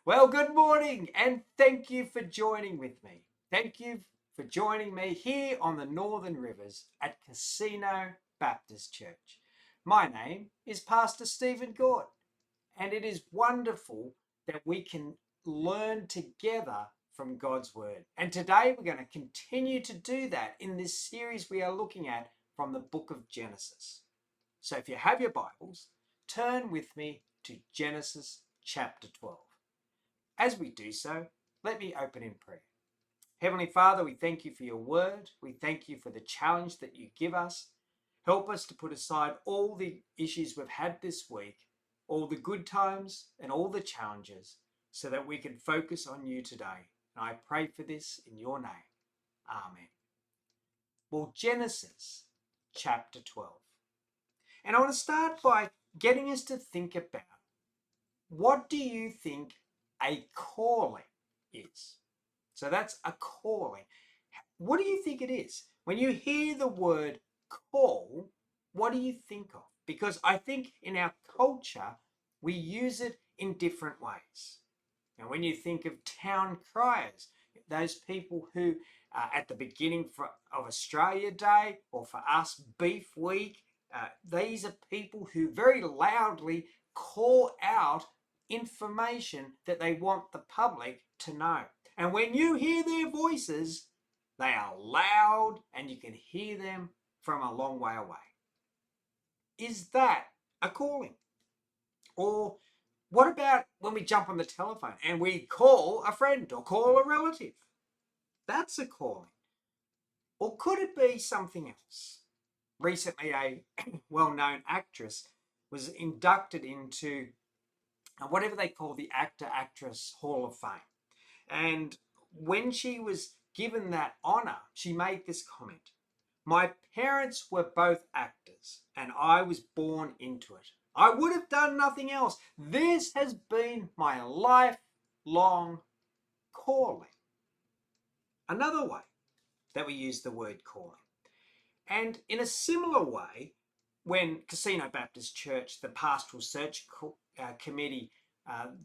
Well, good morning, and thank you for joining with me. Thank you for joining me here on the Northern Rivers at Casino Baptist Church. My name is Pastor Stephen Gord, and it is wonderful that we can learn together from God's Word. And today we're going to continue to do that in this series we are looking at from the book of Genesis. So if you have your Bibles, turn with me to Genesis chapter 12. As we do so, let me open in prayer. Heavenly Father, we thank you for your word. We thank you for the challenge that you give us. Help us to put aside all the issues we've had this week, all the good times and all the challenges, so that we can focus on you today. And I pray for this in your name. Amen. Well, Genesis chapter 12. And I want to start by getting us to think about, what do you think a calling is? So that's a calling. What do you think it is? When you hear the word call, what do you think of? Because I think in our culture, we use it in different ways. And when you think of town criers, those people who, at the beginning of Australia Day, or for us, Beef Week, these are people who very loudly call out information that they want the public to know. And when you hear their voices, they are loud and you can hear them from a long way away. Is that a calling? Or what about when we jump on the telephone and we call a friend or call a relative? That's a calling. Or could it be something else? Recently, a well-known actress was inducted into whatever they call the Actor-Actress Hall of Fame. And when she was given that honor, she made this comment: "My parents were both actors, and I was born into it. I would have done nothing else. This has been my lifelong calling." Another way that we use the word calling. And in a similar way, when Casino Baptist Church, the Pastoral Search Committee,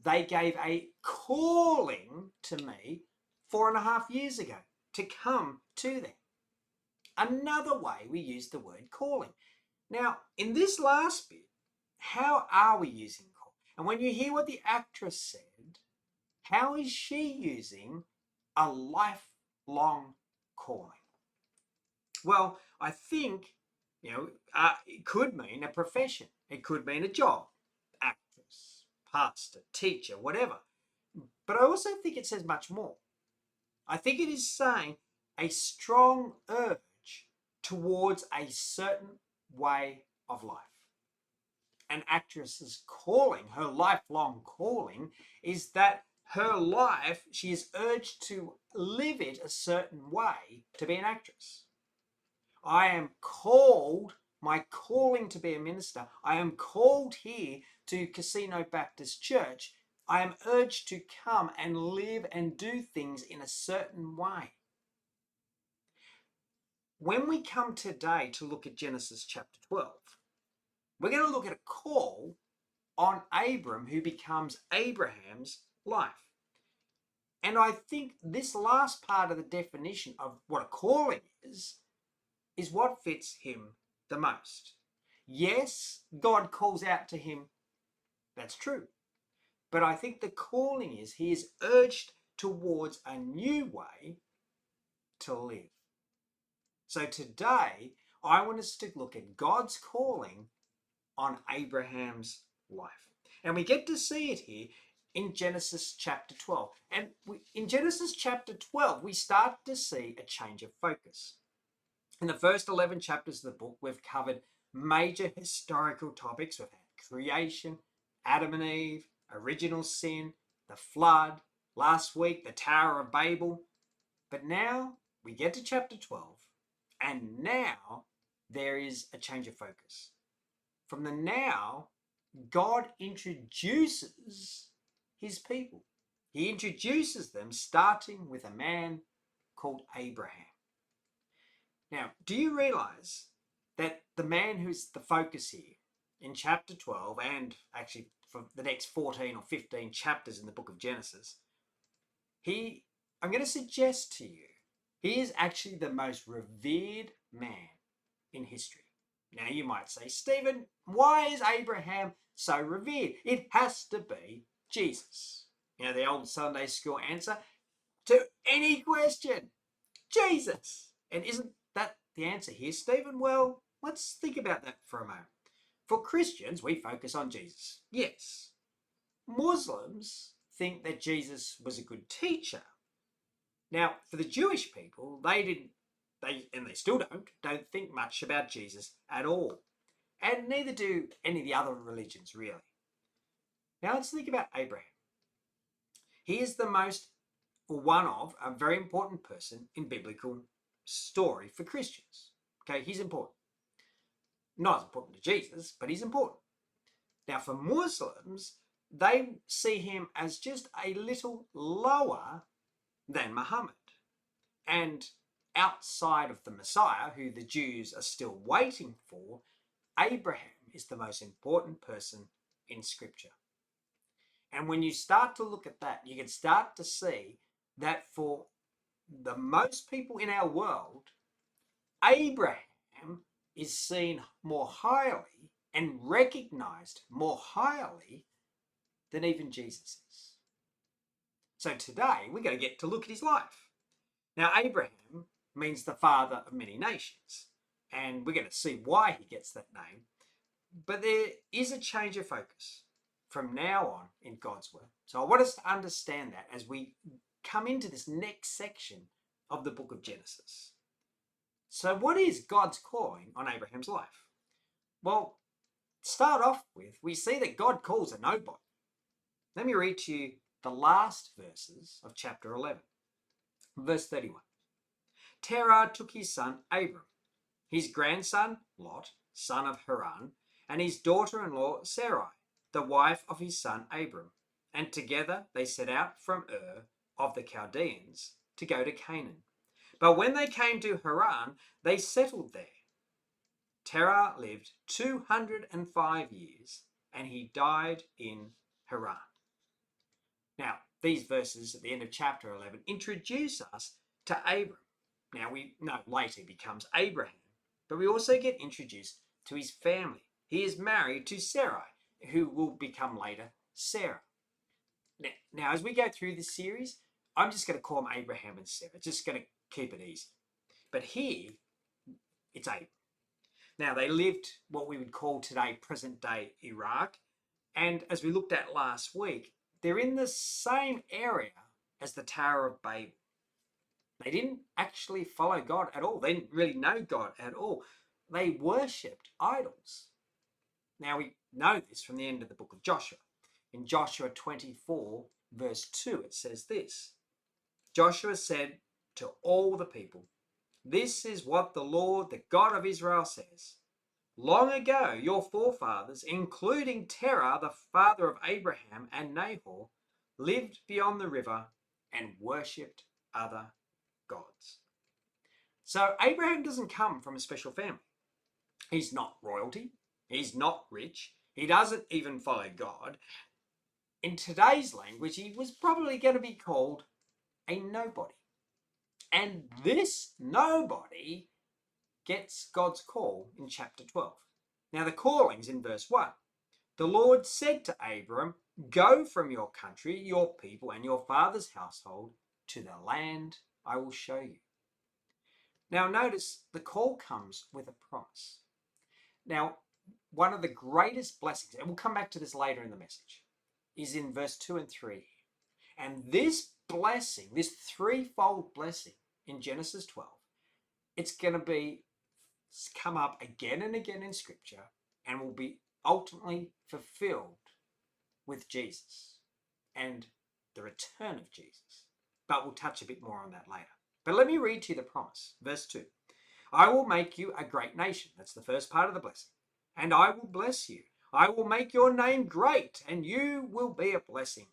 they gave a calling to me 4.5 years ago to come to them. Another way we use the word calling. Now, in this last bit, how are we using call? And when you hear what the actress said, how is she using a lifelong calling? Well, I think, it could mean a profession. It could mean a job, actress, pastor, teacher, whatever. But I also think it says much more. I think it is saying a strong urge towards a certain way of life. An actress's calling, her lifelong calling, is that her life, she is urged to live it a certain way to be an actress. I am called, my calling to be a minister, I am called here to Casino Baptist Church. I am urged to come and live and do things in a certain way. When we come today to look at Genesis chapter 12, we're going to look at a call on Abram, who becomes Abraham's life. And I think this last part of the definition of what a calling is what fits him the most. Yes, God calls out to him. That's true. But I think the calling is he is urged towards a new way to live. So today, I want us to look at God's calling on Abraham's life. And we get to see it here in Genesis chapter 12. And in Genesis chapter 12, we start to see a change of focus. In the first 11 chapters of the book, we've covered major historical topics. We've had creation, Adam and Eve, original sin, the flood, last week, the Tower of Babel. But now we get to chapter 12, and now there is a change of focus. From the now, God introduces his people. He introduces them starting with a man called Abraham. Now, do you realize that the man who's the focus here in chapter 12 and actually for the next 14 or 15 chapters in the book of Genesis, I'm going to suggest to you, he is actually the most revered man in history. Now you might say, Stephen, why is Abraham so revered? It has to be Jesus. You know, the old Sunday school answer to any question, Jesus. And isn't that the answer here, Stephen? Well, let's think about that for a moment. For Christians, we focus on Jesus. Yes. Muslims think that Jesus was a good teacher. Now, for the Jewish people, they still don't think much about Jesus at all. And neither do any of the other religions, really. Now let's think about Abraham. He is one of a very important person in biblical story for Christians. Okay, he's important. Not as important to Jesus, but he's important. Now for Muslims, they see him as just a little lower than Muhammad. And outside of the Messiah, who the Jews are still waiting for, Abraham is the most important person in Scripture. And when you start to look at that, you can start to see that for the most people in our world, Abraham is seen more highly and recognized more highly than even Jesus is. So today, we're going to get to look at his life. Now, Abraham means the father of many nations, and we're going to see why he gets that name. But there is a change of focus from now on in God's word. So I want us to understand that as we come into this next section of the book of Genesis. So what is God's calling on Abraham's life? Well, to start off with, we see that God calls a nobody. Let me read to you the last verses of chapter 11. Verse 31. Terah took his son Abram, his grandson Lot, son of Haran, and his daughter-in-law Sarai, the wife of his son Abram, and together they set out from Ur of the Chaldeans to go to Canaan. But when they came to Haran, they settled there. Terah lived 205 years, and he died in Haran. Now, these verses at the end of chapter 11 introduce us to Abram. Now, we know later he becomes Abraham, but we also get introduced to his family. He is married to Sarai, who will become later Sarah. Now, as we go through this series, I'm just going to call them Abraham and Sarah, just going to keep it easy. But here, it's Abram. Now, they lived what we would call today present-day Iraq, and as we looked at last week, they're in the same area as the Tower of Babel. They didn't actually follow God at all. They didn't really know God at all. They worshipped idols. Now we know this from the end of the book of Joshua. In Joshua 24, verse 2, it says this. Joshua said to all the people, "This is what the Lord, the God of Israel, says. Long ago, your forefathers, including Terah, the father of Abraham and Nahor, lived beyond the river and worshipped other gods." So Abraham doesn't come from a special family. He's not royalty. He's not rich. He doesn't even follow God. In today's language, he was probably going to be called a nobody. And this nobody gets God's call in chapter 12. Now the calling's in verse 1. The Lord said to Abram, "Go from your country, your people, and your father's household to the land I will show you." Now notice the call comes with a promise. Now, one of the greatest blessings, and we'll come back to this later in the message, is in verse 2 and 3. And this blessing, this threefold blessing in Genesis 12, it's going to come up again and again in Scripture and will be ultimately fulfilled with Jesus and the return of Jesus. But we'll touch a bit more on that later. But let me read to you the promise. Verse 2. I will make you a great nation. That's the first part of the blessing. And I will bless you. I will make your name great, and you will be a blessing.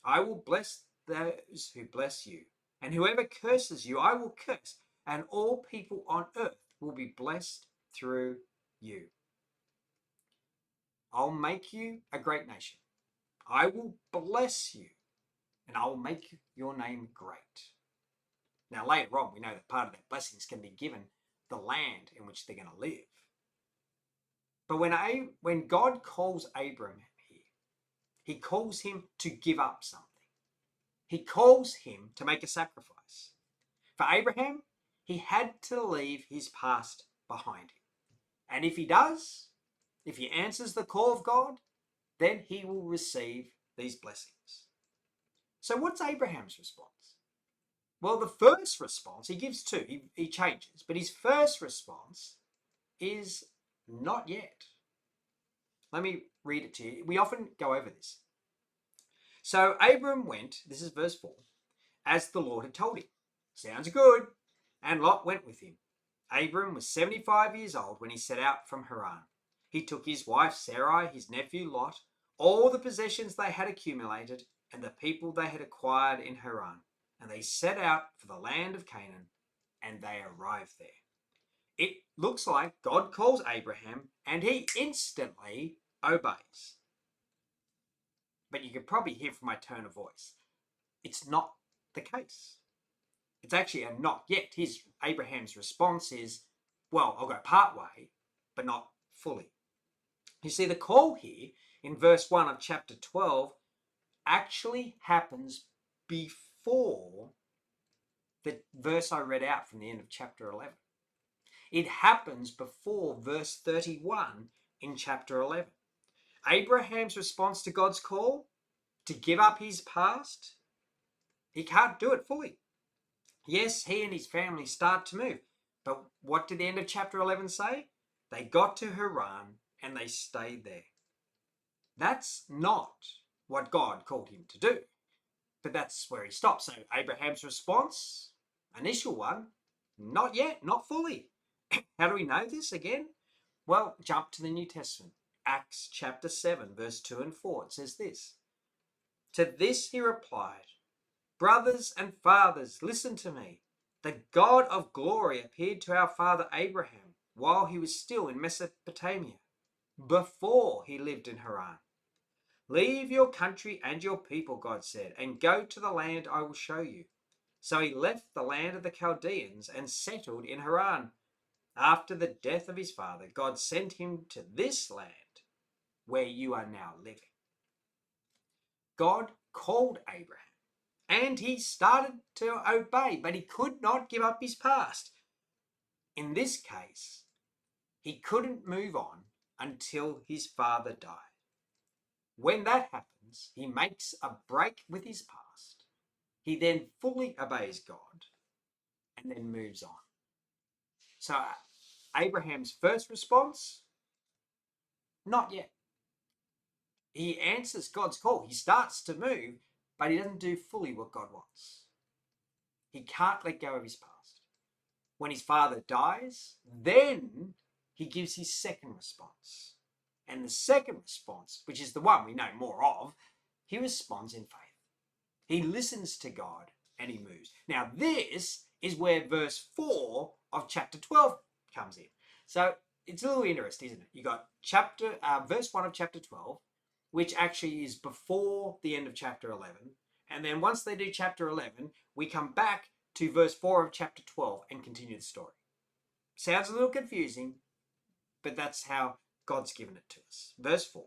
I will bless those who bless you, and whoever curses you, I will curse, and all people on earth will be blessed through you. I'll make you a great nation. I will bless you, and I will make your name great. Now, later on, we know that part of that blessings can be given the land in which they're going to live. But when God calls Abram here, he calls him to give up something. He calls him to make a sacrifice. For Abraham, he had to leave his past behind him. And if he does, if he answers the call of God, then he will receive these blessings. So what's Abraham's response? Well, the first response, he gives two, he changes, but his first response is not yet. Let me read it to you. We often go over this. So Abram went, this is verse 4, as the Lord had told him. Sounds good. And Lot went with him. Abram was 75 years old when he set out from Haran. He took his wife Sarai, his nephew Lot, all the possessions they had accumulated, and the people they had acquired in Haran, and they set out for the land of Canaan, and they arrived there. It looks like God calls Abraham, and he instantly obeys. But you could probably hear from my tone of voice, it's not the case. It's actually a not yet. Abraham's response is, well, I'll go part way, but not fully. You see, the call here in verse 1 of chapter 12 actually happens before the verse I read out from the end of chapter 11. It happens before verse 31 in chapter 11. Abraham's response to God's call to give up his past, he can't do it fully. Yes, he and his family start to move. But what did the end of chapter 11 say? They got to Haran and they stayed there. That's not what God called him to do. But that's where he stops. So Abraham's response, initial one, not yet, not fully. How do we know this again? Well, jump to the New Testament. Acts chapter 7, verse 2 and 4. It says this. To this he replied, brothers and fathers, listen to me. The God of glory appeared to our father Abraham while he was still in Mesopotamia, before he lived in Haran. Leave your country and your people, God said, and go to the land I will show you. So he left the land of the Chaldeans and settled in Haran. After the death of his father, God sent him to this land where you are now living. God called Abraham and he started to obey, but he could not give up his past. In this case, he couldn't move on until his father died. When that happens, he makes a break with his past. He then fully obeys God and then moves on. So Abraham's first response, not yet. He answers God's call. He starts to move, but he doesn't do fully what God wants. He can't let go of his past. When his father dies, then he gives his second response. And the second response, which is the one we know more of, he responds in faith. He listens to God and he moves. Now, this is where verse 4 of chapter 12 comes in. So it's a little interesting, isn't it? You got verse 1 of chapter 12, which actually is before the end of chapter 11. And then once they do chapter 11, we come back to verse 4 of chapter 12 and continue the story. Sounds a little confusing, but that's how God's given it to us. Verse 4.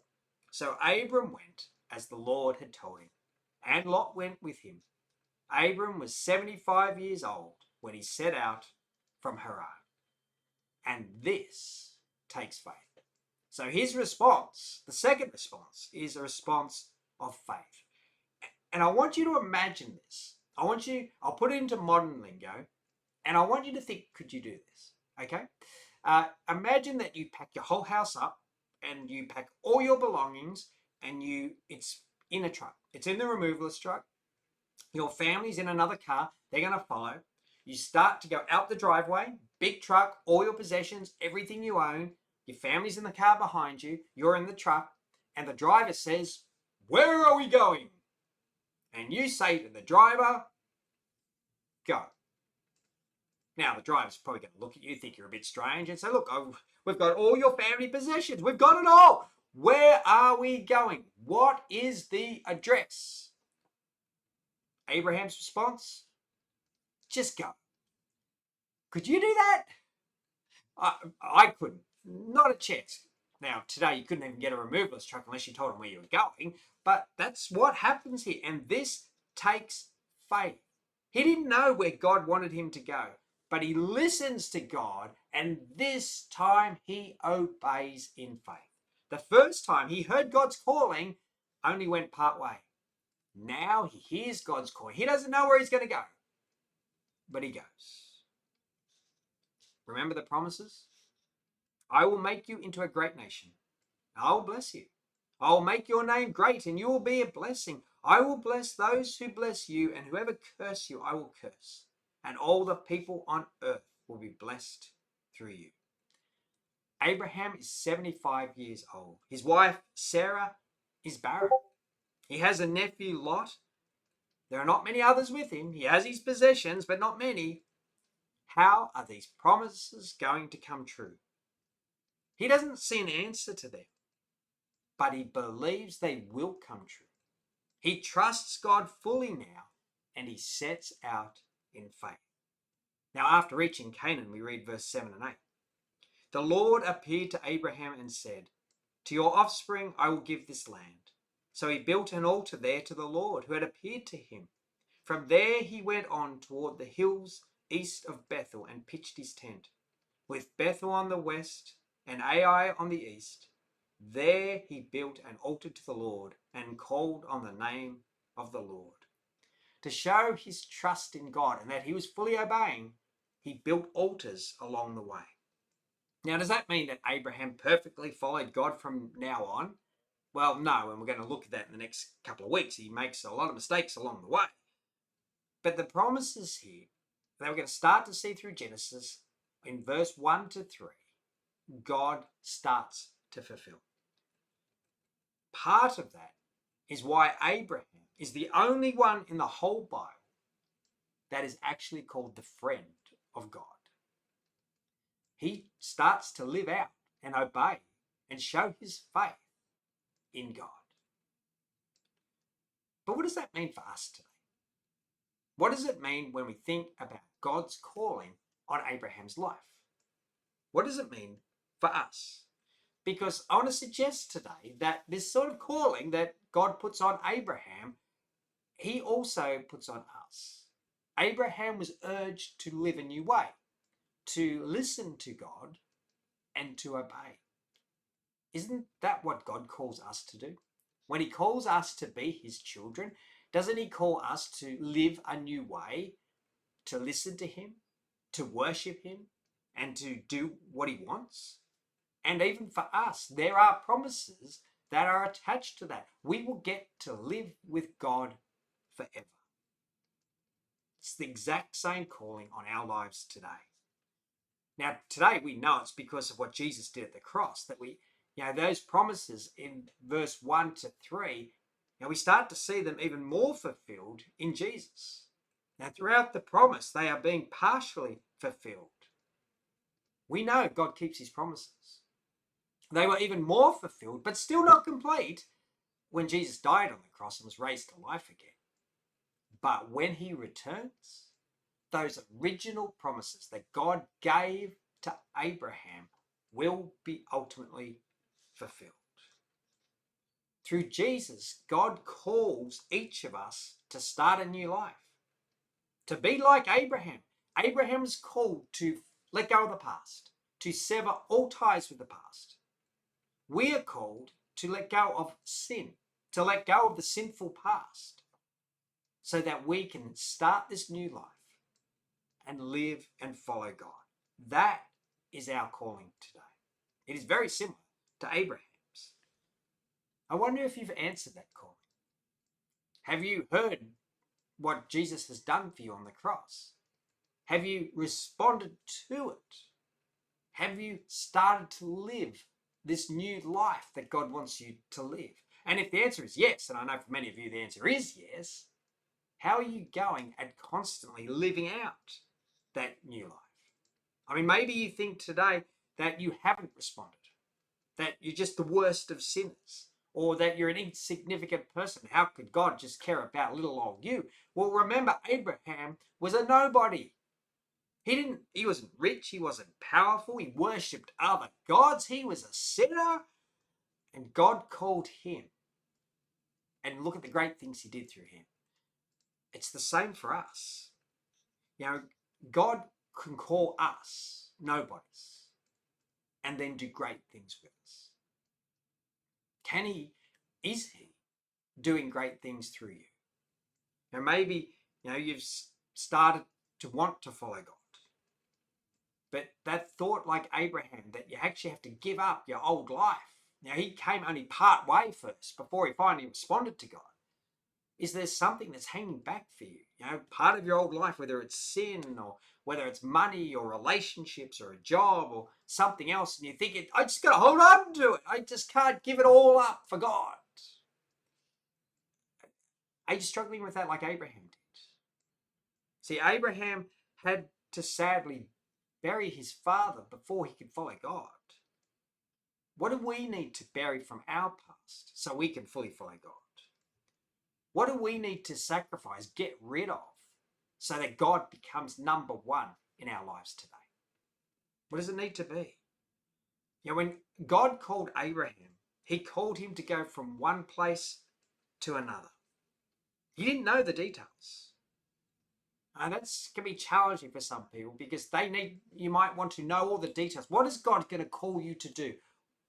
So Abram went as the Lord had told him, and Lot went with him. Abram was 75 years old when he set out from Haran. And this takes faith. So his response, the second response, is a response of faith. And I want you to imagine this. I'll put it into modern lingo, and I want you to think, could you do this? Okay? Imagine that you pack your whole house up and you pack all your belongings and it's in a truck. It's in the removalist truck. Your family's in another car. They're going to follow. You start to go out the driveway, big truck, all your possessions, everything you own. Your family's in the car behind you. You're in the truck. And the driver says, where are we going? And you say to the driver, go. Now, the driver's probably going to look at you, think you're a bit strange, and say, look, we've got all your family possessions. We've got it all. Where are we going? What is the address? Abraham's response? Just go. Could you do that? I couldn't. Not a chance. Now, today you couldn't even get a removalist truck unless you told them where you were going. But that's what happens here. And this takes faith. He didn't know where God wanted him to go, but he listens to God, and this time he obeys in faith. The first time he heard God's calling only went part way. Now he hears God's call. He doesn't know where he's going to go, but he goes. Remember the promises? I will make you into a great nation. I will bless you. I will make your name great, and you will be a blessing. I will bless those who bless you, and whoever curse you, I will curse. And all the people on earth will be blessed through you. Abraham is 75 years old. His wife, Sarah, is barren. He has a nephew, Lot. There are not many others with him. He has his possessions, but not many. How are these promises going to come true? He doesn't see an answer to them, but he believes they will come true. He trusts God fully now, and he sets out in faith. Now, after reaching Canaan, we read verse 7 and 8. The Lord appeared to Abraham and said, to your offspring I will give this land. So he built an altar there to the Lord who had appeared to him. From there he went on toward the hills east of Bethel and pitched his tent, with Bethel on the west and Ai on the east. There he built an altar to the Lord and called on the name of the Lord. To show his trust in God and that he was fully obeying, he built altars along the way. Now, does that mean that Abraham perfectly followed God from now on? Well, no, and we're going to look at that in the next couple of weeks. He makes a lot of mistakes along the way. But the promises here that we're going to start to see through Genesis in verse 1 to 3, God starts to fulfill. Part of that is why Abraham is the only one in the whole Bible that is actually called the friend of God. He starts to live out and obey and show his faith in God. But what does that mean for us today? What does it mean when we think about God's calling on Abraham's life? What does it mean for us? Because I want to suggest today that this sort of calling that God puts on Abraham, he also puts on us. Abraham was urged to live a new way, to listen to God and to obey. Isn't that what God calls us to do? When he calls us to be his children, doesn't he call us to live a new way, to listen to him, to worship him, and to do what he wants? And even for us, there are promises that are attached to that. We will get to live with God forever. It's the exact same calling on our lives today. Now, today we know it's because of what Jesus did at the cross that we, those promises in verse 1 to 3, we start to see them even more fulfilled in Jesus. Now, throughout the promise, they are being partially fulfilled. We know God keeps his promises. They were even more fulfilled, but still not complete, when Jesus died on the cross and was raised to life again. But when he returns, those original promises that God gave to Abraham will be ultimately fulfilled. Through Jesus, God calls each of us to start a new life, to be like Abraham. Abraham's called to let go of the past, to sever all ties with the past. We are called to let go of sin, to let go of the sinful past, so that we can start this new life and live and follow God. That is our calling today. It is very similar to Abraham's. I wonder if you've answered that calling. Have you heard what Jesus has done for you on the cross? Have you responded to it? Have you started to live this new life that God wants you to live? And if the answer is yes, and I know for many of you the answer is yes, how are you going at constantly living out that new life? I mean, maybe you think today that you haven't responded. that you're just the worst of sinners, or that you're an insignificant person. How could God just care about little old you? Well, remember, Abraham was a nobody. He wasn't rich, he wasn't powerful, he worshipped other gods, he was a sinner, and God called him. And look at the great things he did through him. It's the same for us. You know, God can call us nobodies and then do great things with us. Can he? Is he doing great things through you? Now, maybe, you've started to want to follow God. But that thought, like Abraham, that you actually have to give up your old life. Now, he came only part way first before he finally responded to God. Is there something that's hanging back for you? Part of your old life, whether it's sin or whether it's money or relationships or a job or something else, and you think, I just got to hold on to it. I just can't give it all up for God. Are you struggling with that like Abraham did? See, Abraham had to sadly bury his father before he could follow God. What do we need to bury from our past so we can fully follow God? What do we need to sacrifice, get rid of, so that God becomes number one in our lives today? What does it need to be? When God called Abraham, he called him to go from one place to another. He didn't know the details. And that can be challenging for some people because you might want to know all the details. What is God going to call you to do?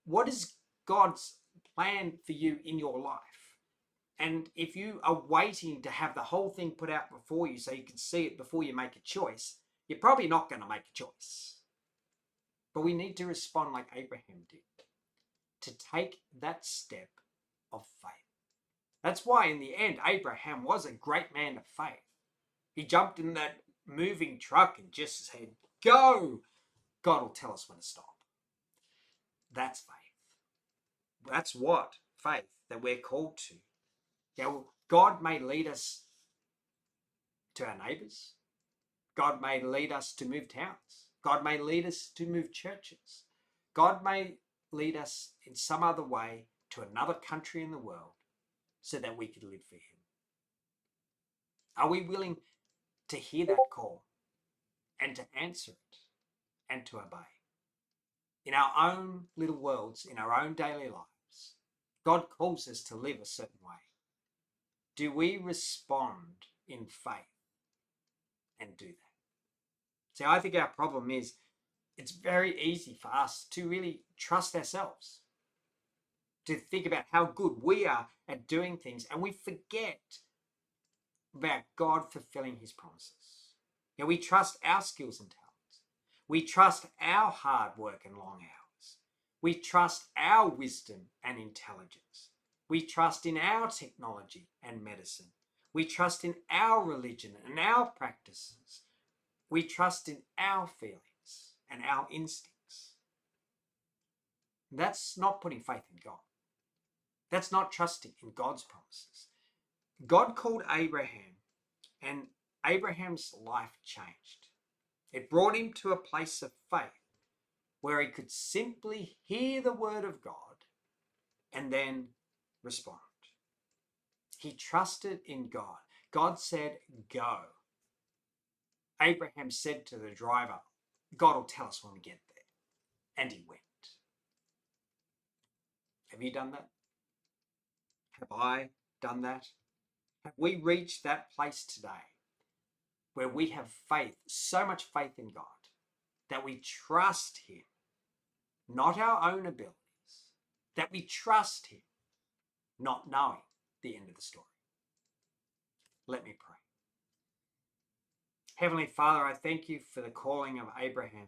What is God's plan for you in your life? And if you are waiting to have the whole thing put out before you so you can see it before you make a choice, you're probably not going to make a choice. But we need to respond like Abraham did, to take that step of faith. That's why in the end, Abraham was a great man of faith. He jumped in that moving truck and just said, go. God will tell us when to stop. That's faith. That's what faith that we're called to. God may lead us to our neighbors. God may lead us to move towns. God may lead us to move churches. God may lead us in some other way to another country in the world so that we could live for him. Are we willing to hear that call and to answer it and to obey? In our own little worlds, in our own daily lives, God calls us to live a certain way. Do we respond in faith and do that? See, I think our problem is it's very easy for us to really trust ourselves, to think about how good we are at doing things, and we forget about God fulfilling his promises. We trust our skills and talents. We trust our hard work and long hours. We trust our wisdom and intelligence. We trust in our technology and medicine. We trust in our religion and our practices. We trust in our feelings and our instincts. That's not putting faith in God. That's not trusting in God's promises. God called Abraham, and Abraham's life changed. It brought him to a place of faith where he could simply hear the word of God and then respond. He trusted in God. God said, go. Abraham said to the driver, God will tell us when we get there. And he went. Have you done that? Have I done that? Have we reached that place today where we have faith, so much faith in God, that we trust him, not our own abilities, that we trust him, not knowing the end of the story? Let me pray. Heavenly Father, I thank you for the calling of Abraham.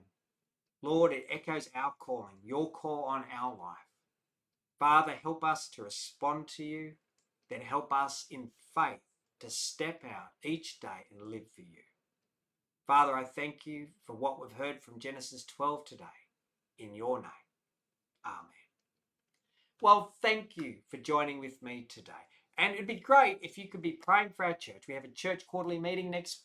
Lord, it echoes our calling, your call on our life. Father, help us to respond to you, then help us in faith to step out each day and live for you. Father, I thank you for what we've heard from Genesis 12 today. In your name, amen. Well, thank you for joining with me today. And it'd be great if you could be praying for our church. We have a church quarterly meeting next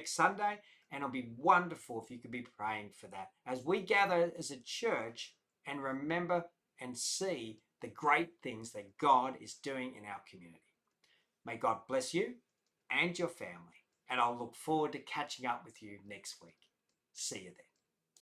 Sunday, and it'll be wonderful if you could be praying for that as we gather as a church and remember and see the great things that God is doing in our community. May God bless you and your family, and I'll look forward to catching up with you next week. See you then.